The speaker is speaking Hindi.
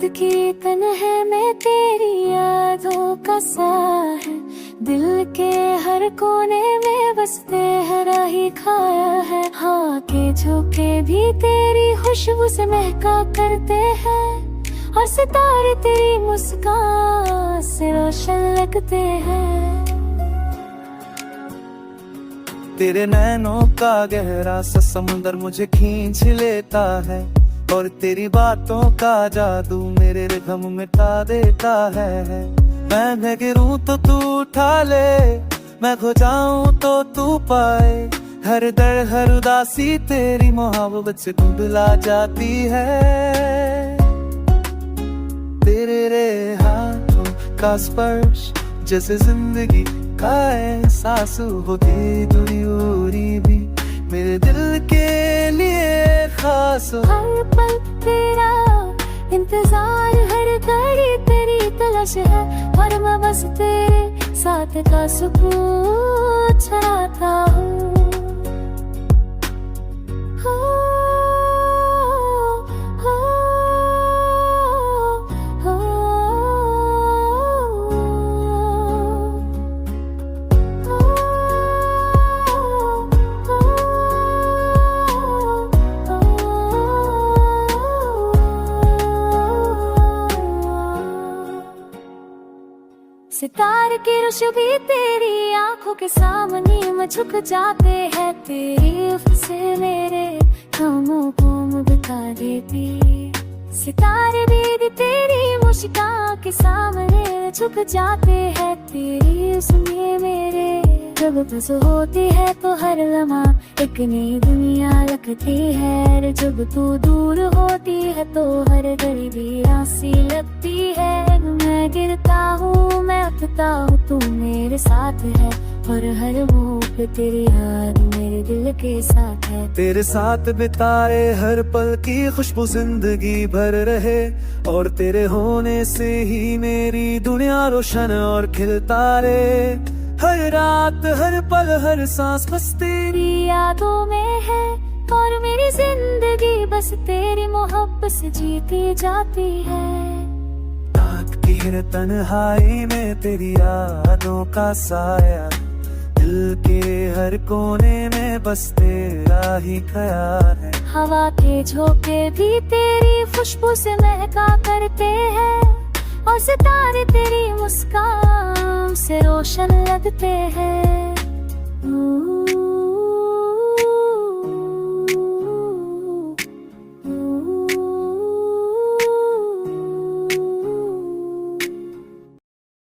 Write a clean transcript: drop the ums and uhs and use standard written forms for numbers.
की तन्हे में तेरी यादों का साह है। दिल के हर कोने में बस तेरा ही खाया है। हाँ के झोंके भी तेरी खुशबू से महका करते हैं, और सितारे तेरी मुस्कान से रोशन लगते हैं। तेरे नैनों का गहरा सा समुंदर मुझे खींच लेता है, और तेरी बातों का जादू मेरे रिदम मिटा देता है। मैं गिरूं तो तू उठा ले, मैं खो जाऊं तो तू पाए। हर दर्द हर उदासी तेरी मोहब्बत से धुंधला जाती है। तेरे रे हाथों का स्पर्श जैसे जिंदगी का एहसास होती दूरी भी मेरे दिल के लिए खास। हर पल तेरा इंतजार, हर घड़ी तेरी तलाश है, और मैं बस तेरे साथ का सुकून चाहता हूँ। सितारे की रोशनी तेरी आंखों के सामने में झुक जाते हैं। तेरी से मेरे खामों को बिता देती। सितारे भी तेरी मुस्कान के सामने झुक जाते हैं। तेरी उसमें मेरे जब बस होती है तो हर लम्हा एक नई दुनिया लगती है। जब तू दूर होती है तो हर घड़ी भी आसी लगती है। मैं गिरता हूँ, मैं उठता हूँ, तू मेरे साथ है, और हर मोड़ पे तेरी याद मेरे दिल के साथ है। तेरे साथ बिताए हर पल की खुशबू जिंदगी भर रहे, और तेरे होने से ही मेरी दुनिया रोशन और खिलता रहे। हर रात हर पल हर सांस बस तेरी यादों में है, और मेरी जिंदगी बस तेरी मोहब्बत से जीती जाती है। रात की हर तन्हाई में तेरी यादों का साया, दिल के हर कोने में बस तेरा ही ख्याल है। हवा के झोंके भी तेरी खुशबू से महका करते हैं, और सितारे तेरी मुस्कान से रोशन लगते हैं।